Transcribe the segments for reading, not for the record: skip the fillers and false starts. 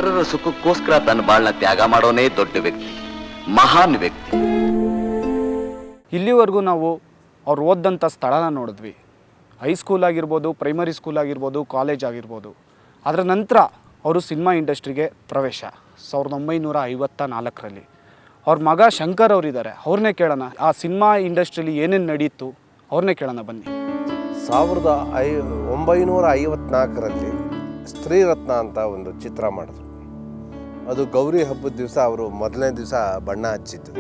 ಇತರರ ಸುಖಕ್ಕೋಸ್ಕರ ತನ್ನ ಬಾಳ್ನ ತ್ಯಾಗ ಮಾಡೋನೇ ದೊಡ್ಡ ವ್ಯಕ್ತಿ, ಮಹಾನ್ ವ್ಯಕ್ತಿ. ಇಲ್ಲಿವರೆಗೂ ನಾವು ಅವ್ರು ಓದಂಥ ಸ್ಥಳನ ನೋಡಿದ್ವಿ. ಹೈಸ್ಕೂಲ್ ಆಗಿರ್ಬೋದು, ಪ್ರೈಮರಿ ಸ್ಕೂಲ್ ಆಗಿರ್ಬೋದು, ಕಾಲೇಜ್ ಆಗಿರ್ಬೋದು. ಅದರ ನಂತರ ಅವರು ಸಿನಿಮಾ ಇಂಡಸ್ಟ್ರಿಗೆ ಪ್ರವೇಶ 1954ರಲ್ಲಿ. ಅವ್ರ ಮಗ ಶಂಕರ್ ಅವರಿದ್ದಾರೆ, ಅವ್ರನ್ನೇ ಕೇಳೋಣ. ಆ ಸಿನಿಮಾ ಇಂಡಸ್ಟ್ರಿಯಲ್ಲಿ ಏನೇನು ನಡೀತು ಅವ್ರನ್ನೇ ಕೇಳೋಣ ಬನ್ನಿ. 1954ರಲ್ಲಿ ಸ್ತ್ರೀರತ್ನ ಅಂತ ಒಂದು ಚಿತ್ರ ಮಾಡಿದ್ರು. ಅದು ಗೌರಿ ಹಬ್ಬದ ದಿವಸ ಅವರು ಮೊದಲನೇ ದಿವಸ ಬಣ್ಣ ಹಚ್ಚಿದ್ದು.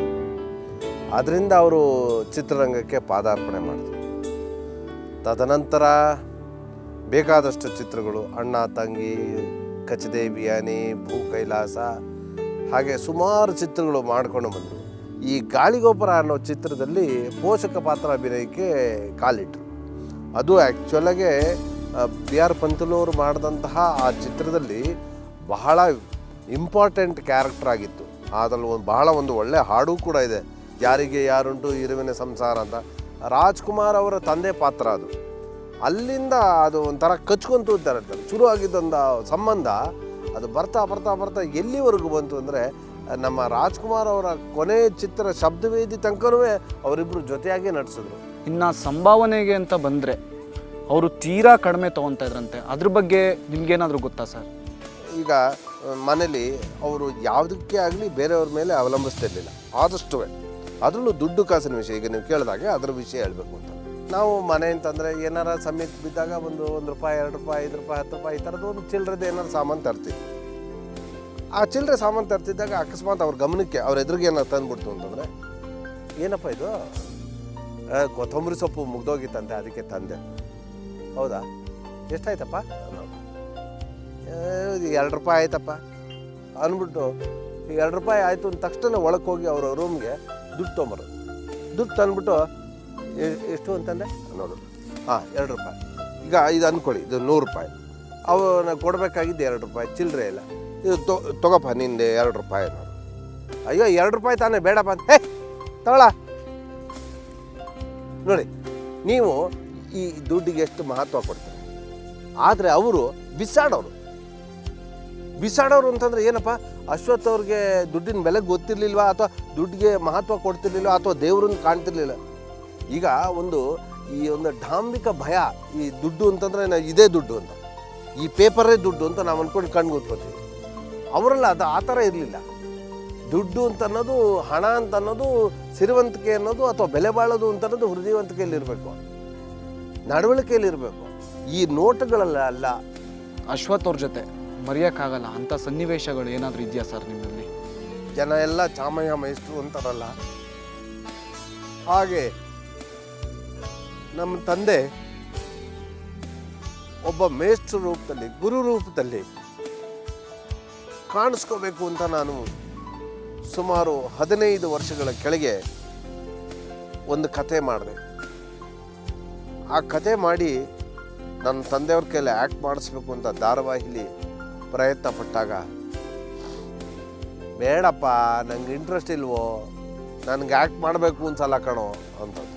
ಅದರಿಂದ ಅವರು ಚಿತ್ರರಂಗಕ್ಕೆ ಪಾದಾರ್ಪಣೆ ಮಾಡಿದ್ರು. ತದನಂತರ ಬೇಕಾದಷ್ಟು ಚಿತ್ರಗಳು, ಅಣ್ಣ ತಂಗಿ, ಕಚದೆ ಬಿಯಾನಿ, ಭೂ ಕೈಲಾಸ, ಹಾಗೆ ಸುಮಾರು ಚಿತ್ರಗಳು ಮಾಡಿಕೊಂಡು ಬಂದರು. ಈ ಗಾಳಿಗೋಪುರ ಅನ್ನೋ ಚಿತ್ರದಲ್ಲಿ ಪೋಷಕ ಪಾತ್ರ ಅಭಿನಯಕ್ಕೆ ಕಾಲಿಟ್ಟರು. ಅದು ಆ್ಯಕ್ಚುಲಾಗೆ ಬಿ ಆರ್ ಪಂತುಲೂರು ಮಾಡಿದಂತಹ ಆ ಚಿತ್ರದಲ್ಲಿ ಬಹಳ ಇಂಪಾರ್ಟೆಂಟ್ ಕ್ಯಾರೆಕ್ಟರ್ ಆಗಿತ್ತು. ಅದರಲ್ಲಿ ಬಹಳ ಒಂದು ಒಳ್ಳೆಯ ಹಾಡು ಕೂಡ ಇದೆ, ಯಾರಿಗೆ ಯಾರುಂಟು ಇರುವಿನ ಸಂಸಾರ ಅಂತ. ರಾಜ್ಕುಮಾರ್ ಅವರ ತಂದೆ ಪಾತ್ರ ಅದು. ಅಲ್ಲಿಂದ ಅದು ಒಂಥರ ಕಚ್ಕೊಂತು ಇದ್ದಾರೆ. ಶುರು ಆಗಿದ್ದೊಂದು ಸಂಬಂಧ ಅದು ಬರ್ತಾ ಬರ್ತಾ ಬರ್ತಾ ಎಲ್ಲಿವರೆಗೂ ಬಂತು ಅಂದರೆ, ನಮ್ಮ ರಾಜ್ಕುಮಾರ್ ಅವರ ಕೊನೆ ಚಿತ್ರ ಶಬ್ದವೇದಿ ತನಕನೂ ಅವರಿಬ್ಬರು ಜೊತೆಯಾಗಿ ನಟಿಸಿದ್ರು. ಇನ್ನು ಸಂಭಾವನೆಗೆ ಅಂತ ಬಂದರೆ ಅವರು ತೀರಾ ಕಡಿಮೆ ತೊಗೊತಾ ಇದ್ರಂತೆ. ಅದ್ರ ಬಗ್ಗೆ ನಿಮ್ಗೇನಾದರೂ ಗೊತ್ತಾ ಸರ್? ಈಗ ಮನೇಲಿ ಅವರು ಯಾವುದಕ್ಕೆ ಆಗಲಿ ಬೇರೆಯವ್ರ ಮೇಲೆ ಅವಲಂಬಿಸ್ತಿರ್ಲಿಲ್ಲ ಆದಷ್ಟು. ಅದರಲ್ಲೂ ದುಡ್ಡು ಕಾಸಿನ ವಿಷಯ, ಈಗ ನೀವು ಕೇಳಿದಾಗೆ ಅದರ ವಿಷಯ ಹೇಳಬೇಕು ಅಂತ. ನಾವು ಮನೆ ಅಂತಂದರೆ ಏನಾರ ಸಮಯಕ್ಕೆ ಬಿದ್ದಾಗ ಒಂದು ರೂಪಾಯಿ, 2 ರೂಪಾಯಿ, 5 ರೂಪಾಯಿ, 10 ರೂಪಾಯಿ ಈ ಥರದ್ದು ಒಂದು ಚಿಲ್ಲರೆದು ಏನಾರು ಸಾಮಾನು ತರ್ತೀವಿ. ಆ ಚಿಲ್ಲರೆ ಸಾಮಾನು ತರ್ತಿದ್ದಾಗ ಅಕಸ್ಮಾತ್ ಅವ್ರ ಗಮನಕ್ಕೆ ಅವ್ರ ಎದುರಿಗೆ ಏನಾರು ತಂದುಬಿಡ್ತು ಅಂತಂದರೆ, ಏನಪ್ಪ ಇದು, ಕೊತ್ತಂಬರಿ ಸೊಪ್ಪು ಮುಗ್ದೋಗಿತ್ತಂತೆ ಅದಕ್ಕೆ ತಂದೆ. ಹೌದಾ, ಎಷ್ಟಾಯ್ತಪ್ಪ? 2 ರೂಪಾಯಿ ಆಯ್ತಪ್ಪ ಅಂದ್ಬಿಟ್ಟು 2 ರೂಪಾಯಿ ಆಯಿತು ಅಂದ ತಕ್ಷಣ ಒಳಗೆ ಹೋಗಿ ಅವರ ರೂಮ್ಗೆ ದುಡ್ಡು ತೊಗೊಂಬರೋದು. ದುಡ್ಡು ತಂದ್ಬಿಟ್ಟು ಎಷ್ಟು ಅಂತಂದೆ ನೋಡು, 2 ರೂಪಾಯಿ. ಈಗ ಇದು ಅಂದ್ಕೊಳ್ಳಿ, ಇದು 100 ರೂಪಾಯಿ. ಅವನು ಕೊಡಬೇಕಾಗಿದ್ದು 2 ರೂಪಾಯಿ, ಚಿಲ್ಲರೆ ಇಲ್ಲ. ಇದು ತೊಗೋಪ್ಪ ನಿಂದೆ 2 ರೂಪಾಯಿ ನೋಡು. ಅಯ್ಯೋ 2 ರೂಪಾಯಿ ತಾನೇ, ಬೇಡಪ್ಪ ಅಂತ, ಹೇ ತಗೊಳ. ನೋಡಿ, ನೀವು ಈ ದುಡ್ಡಿಗೆ ಎಷ್ಟು ಮಹತ್ವ ಕೊಡ್ತಾರೆ. ಆದರೆ ಅವರು ಬಿಸಾಡೋರು ಅಂತಂದರೆ ಏನಪ್ಪ, ಅಶ್ವಥ್ ಅವ್ರಿಗೆ ದುಡ್ಡಿನ ಬೆಲೆ ಗೊತ್ತಿರಲಿಲ್ವಾ, ಅಥವಾ ದುಡ್ಡಿಗೆ ಮಹತ್ವ ಕೊಡ್ತಿರ್ಲಿಲ್ವ, ಅಥವಾ ದೇವ್ರನ್ನ ಕಾಣ್ತಿರ್ಲಿಲ್ಲ. ಈಗ ಈ ಒಂದು ಡಾಂಬಿಕ ಭಯ, ಈ ದುಡ್ಡು ಅಂತಂದರೆ ಇದೇ ದುಡ್ಡು ಅಂತ, ಈ ಪೇಪರೇ ದುಡ್ಡು ಅಂತ ನಾವು ಅಂದ್ಕೊಂಡು ಕಣ್ಣು ಕೂತ್ಕೋತೀವಿ. ಅವರೆಲ್ಲ ಅದು ಆ ಥರ ಇರಲಿಲ್ಲ. ದುಡ್ಡು ಅಂತ ಅನ್ನೋದು, ಹಣ ಅಂತ ಅನ್ನೋದು, ಸಿರಿವಂತಿಕೆ ಅನ್ನೋದು ಅಥವಾ ಬೆಲೆ ಬಾಳೋದು ಅಂತ ಅನ್ನೋದು ಹೃದಯವಂತಿಕೆಯಲ್ಲಿರಬೇಕು, ನಡವಳಿಕೆಯಲ್ಲಿರಬೇಕು. ಈ ನೋಟುಗಳೆಲ್ಲ ಅಲ್ಲ. ಅಶ್ವಥ್ ಅವ್ರ ಜೊತೆ ಮರೆಯೋಕ್ಕಾಗಲ್ಲ ಅಂಥ ಸನ್ನಿವೇಶಗಳು ಏನಾದರೂ ಇದೆಯಾ ಸರ್ ನಿಮ್ಮಲ್ಲಿ? ಜನ ಎಲ್ಲ ಚಾಮಯ್ಯ ಮೇಷ್ಟ್ರು ಅಂತಾರಲ್ಲ, ಹಾಗೆ ನಮ್ಮ ತಂದೆ ಒಬ್ಬ ಮೇಷ್ಟ್ರ ರೂಪದಲ್ಲಿ, ಗುರು ರೂಪದಲ್ಲಿ ಕಾಣಿಸ್ಕೋಬೇಕು ಅಂತ ನಾನು ಸುಮಾರು 15 ವರ್ಷಗಳ ಕೆಳಗೆ ಒಂದು ಕತೆ ಮಾಡಿದೆ. ಆ ಕತೆ ಮಾಡಿ ನನ್ನ ತಂದೆಯವ್ರ ಕೈಲಿ ಆ್ಯಕ್ಟ್ ಮಾಡಿಸ್ಬೇಕು ಅಂತ ಧಾರಾವಾಹಿಲಿ ಪ್ರಯತ್ನ ಪಟ್ಟಾಗ, ಬೇಡಪ್ಪ ನಂಗೆ ಇಂಟ್ರೆಸ್ಟ್ ಇಲ್ವೋ, ನನಗೆ ಆ್ಯಕ್ಟ್ ಮಾಡಬೇಕು ಒಂದ್ಸಲ ಕಣೋ ಅಂತಂದು.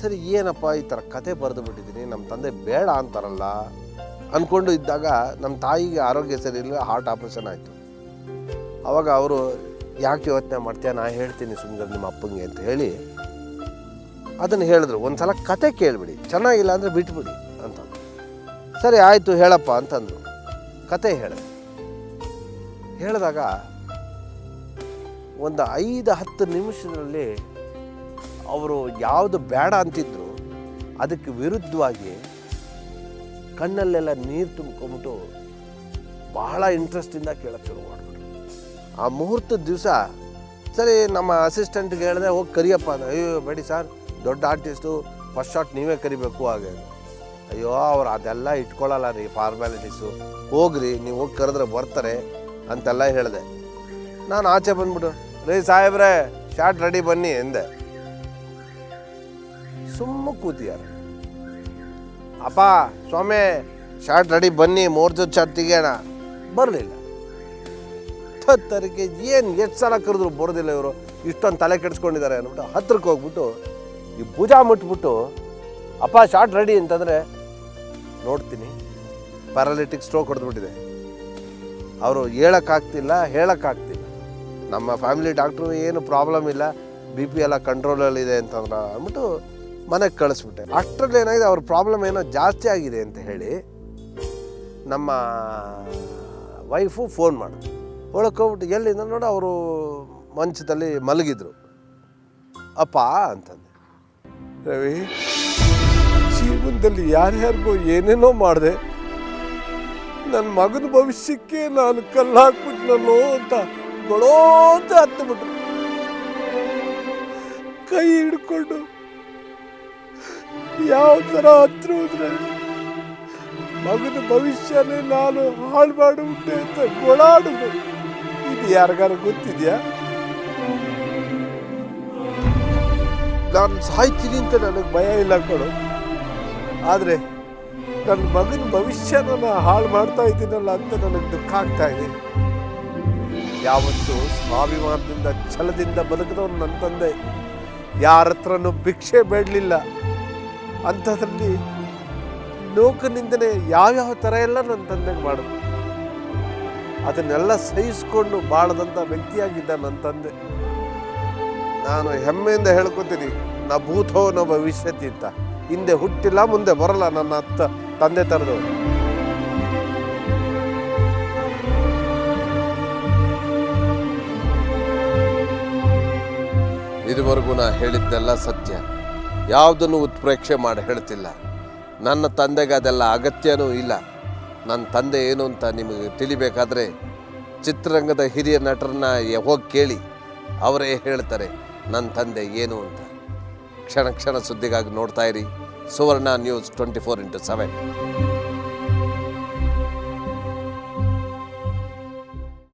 ಸರಿ ಏನಪ್ಪ ಈ ಥರ ಕತೆ ಬರೆದು ಬಿಟ್ಟಿದ್ದೀನಿ, ನಮ್ಮ ತಂದೆ ಬೇಡ ಅಂತಾರಲ್ಲ ಅಂದ್ಕೊಂಡು ಇದ್ದಾಗ ನಮ್ಮ ತಾಯಿಗೆ ಆರೋಗ್ಯ ಸರಿ ಇಲ್ಲ, ಹಾರ್ಟ್ ಆಪ್ರೇಷನ್ ಆಯಿತು. ಆವಾಗ ಅವರು, ಯಾಕೆ ಯೋಚನೆ ಮಾಡ್ತೀಯ, ನಾ ಹೇಳ್ತೀನಿ ಸುಮ್ಮನೆ ನಿಮ್ಮ ಅಪ್ಪಂಗೆ ಅಂತ ಹೇಳಿ ಅದನ್ನು ಹೇಳಿದ್ರು. ಒಂದು ಸಲ ಕತೆ ಕೇಳಿಬಿಡಿ, ಚೆನ್ನಾಗಿಲ್ಲ ಅಂದರೆ ಬಿಟ್ಬಿಡಿ ಅಂತ. ಸರಿ ಆಯಿತು ಹೇಳಪ್ಪ ಅಂತಂದರು. ಕತೆ ಹೇಳಿದಾಗ ಒಂದು 5-10 ನಿಮಿಷದಲ್ಲಿ ಅವರು ಯಾವುದು ಬೇಡ ಅಂತಿದ್ರು ಅದಕ್ಕೆ ವಿರುದ್ಧವಾಗಿ ಕಣ್ಣಲ್ಲೆಲ್ಲ ನೀರು ತುಂಬ್ಕೊಂಬಿಟ್ಟು ಬಹಳ ಇಂಟ್ರೆಸ್ಟಿಂದ ಕೇಳಕ್ಕೆ ಶುರು ಮಾಡಿಬಿಟ್ರು. ಆ ಮುಹೂರ್ತದ ದಿವಸ ಸರಿ ನಮ್ಮ ಅಸಿಸ್ಟೆಂಟ್ಗೆ ಹೇಳಿದೆ, ಹೋಗಿ ಕರಿಯಪ್ಪ ಅಂತ. ಅಯ್ಯೋ ಬೇಡಿ ಸರ್, ದೊಡ್ಡ ಆರ್ಟಿಸ್ಟು, ಫಸ್ಟ್ ಶಾಟ್ ನೀವೇ ಕರಿಬೇಕು ಹಾಗೆ. ಅಯ್ಯೋ ಅವ್ರು ಅದೆಲ್ಲ ಇಟ್ಕೊಳ್ಳಲ್ಲ ರೀ, ಫಾರ್ಮ್ಯಾಲಿಟೀಸು, ಹೋಗ್ರಿ ನೀವು ಹೋಗಿ ಕರೆದ್ರೆ ಬರ್ತಾರೆ ಅಂತೆಲ್ಲ ಹೇಳಿದೆ. ನಾನು ಆಚೆ ಬಂದ್ಬಿಟ್ಟು, ರೀ ಸಾಹೇಬ್ರೆ ಶಾಟ್ ರೆಡಿ ಬನ್ನಿ ಎಂದೆ. ಸುಮ್ಮ ಕೂತಿಯಾರ. ಅಪ್ಪ ಸ್ವಾಮಿ ಶಾಟ್ ರೆಡಿ ಬನ್ನಿ, 3 ಜೊತೆ ಶಾಟ್ ತೆಗಿಯೋಣ. ಬರಲಿಲ್ಲ. ತರಿಗೆ ಏನು ಎಷ್ಟು ಸಲ ಕರೆದ್ರು ಬರೋದಿಲ್ಲ ಇವರು, ಇಷ್ಟೊಂದು ತಲೆ ಕೆಡಿಸ್ಕೊಂಡಿದ್ದಾರೆ ಅಂದ್ಬಿಟ್ಟು ಹತ್ರಕ್ಕೆ ಹೋಗ್ಬಿಟ್ಟು ಈ ಭುಜ ಮುಟ್ಬಿಟ್ಟು, ಅಪ್ಪ ಶಾಟ್ ರೆಡಿ ಅಂತಂದರೆ ನೋಡ್ತೀನಿ ಪ್ಯಾರಾಲಿಟಿಕ್ ಸ್ಟ್ರೋಕ್ ಹೊಡೆದ್ಬಿಟ್ಟಿದೆ. ಅವರು ಹೇಳೋಕ್ಕಾಗ್ತಿಲ್ಲ ಹೇಳೋಕ್ಕಾಗ್ತಿಲ್ಲ. ನಮ್ಮ ಫ್ಯಾಮಿಲಿ ಡಾಕ್ಟ್ರು ಏನು ಪ್ರಾಬ್ಲಮ್ ಇಲ್ಲ, BP ಎಲ್ಲ ಕಂಟ್ರೋಲಲ್ಲಿದೆ ಅಂತಂದ್ರೆ ಅಂದ್ಬಿಟ್ಟು ಮನೆಗೆ ಕಳಿಸ್ಬಿಟ್ಟೆ. ಅಷ್ಟರಲ್ಲಿ ಏನಾಗಿದೆ, ಅವ್ರ ಪ್ರಾಬ್ಲಮ್ ಏನೋ ಜಾಸ್ತಿ ಆಗಿದೆ ಅಂತ ಹೇಳಿ ನಮ್ಮ ವೈಫು ಫೋನ್ ಮಾಡಿದ್ರು. ಒಳಕ್ಕೆ ಹೋಗ್ಬಿಟ್ಟು ಎಲ್ಲಿಂದ ನೋಡಿ ಅವರು ಮಂಚದಲ್ಲಿ ಮಲಗಿದ್ರು. ಅಪ್ಪ ಅಂತಂದೆ, ರವಿ ಜೀವನದಲ್ಲಿ ಯಾರ್ಯಾರಿಗೋ ಏನೇನೋ ಮಾಡಿದೆ, ನನ್ನ ಮಗನ ಭವಿಷ್ಯಕ್ಕೆ ನಾನು ಕಲ್ಲು ಹಾಕ್ಬಿಟ್ನಲ್ಲೋ ಅಂತ ಗೊಳೋ ಅಂತ ಹತ್ತುಬಿಟ್ರು. ಕೈ ಹಿಡ್ಕೊಂಡು ಯಾವ ಥರ ಹತ್ರ ಹೋದ್ರೆ ಮಗನ ಭವಿಷ್ಯನೇ ನಾನು ಹಾಳು ಮಾಡಿಬಿಟ್ಟೆ ಅಂತ ಗೊಳಾಡುದು. ಇದು ಯಾರಿಗಾರು ಗೊತ್ತಿದ್ಯಾ? ನಾನು ಸಾಯ್ತೀನಿ ಅಂತ ನನಗೆ ಭಯ ಇಲ್ಲ ಕೊಡು, ಆದರೆ ನನ್ನ ಮಗನ ಭವಿಷ್ಯನ ನಾನು ಹಾಳು ಮಾಡ್ತಾ ಇದ್ದೀನಲ್ಲ ಅಂತ ನನಗೆ ದುಃಖ ಆಗ್ತಾ ಇದೆ. ಯಾವತ್ತು ಸ್ವಾಭಿಮಾನದಿಂದ ಛಲದಿಂದ ಬದುಕಿದವನು ನನ್ನ ತಂದೆ, ಯಾರ ಹತ್ರನೂ ಭಿಕ್ಷೆ ಬೇಡಲಿಲ್ಲ. ಅಂಥದ್ರಲ್ಲಿ ಲೋಕನಿಂದನೇ ಯಾವ್ಯಾವ ಥರ ಎಲ್ಲ ನನ್ನ ತಂದೆಗೆ ಮಾಡೋದು, ಅದನ್ನೆಲ್ಲ ಸಹಿಸ್ಕೊಂಡು ಬಾಳದಂಥ ವ್ಯಕ್ತಿಯಾಗಿದ್ದ ನನ್ನ ತಂದೆ. ನಾನು ಹೆಮ್ಮೆಯಿಂದ ಹೇಳ್ಕೊತೀನಿ, ನಾ ಭೂತೋ ನೋ ಭವಿಷ್ಯತಿ ಅಂತ. ಹಿಂದೆ ಹುಟ್ಟಿಲ್ಲ, ಮುಂದೆ ಬರಲ್ಲ ನನ್ನ ತಂದೆ ಥರದವರು. ಇದುವರೆಗೂ ನಾ ಹೇಳಿದ್ದೆಲ್ಲ ಸತ್ಯ, ಯಾವುದನ್ನು ಉತ್ಪ್ರೇಕ್ಷೆ ಮಾಡಿ ಹೇಳ್ತಿಲ್ಲ. ನನ್ನ ತಂದೆಗೆ ಅದೆಲ್ಲ ಅಗತ್ಯನೂ ಇಲ್ಲ. ನನ್ನ ತಂದೆ ಏನು ಅಂತ ನಿಮಗೆ ತಿಳಿಬೇಕಾದ್ರೆ ಚಿತ್ರರಂಗದ ಹಿರಿಯ ನಟರನ್ನ ಹೋಗಿ ಕೇಳಿ, ಅವರೇ ಹೇಳ್ತಾರೆ ನನ್ನ ತಂದೆ ಏನು ಅಂತ. ಕ್ಷಣ ಕ್ಷಣ ಸುದ್ದಿಗಾಗಿ ನೋಡ್ತಾ ಇರಿ ಸುವರ್ಣ ನ್ಯೂಸ್ 24/7.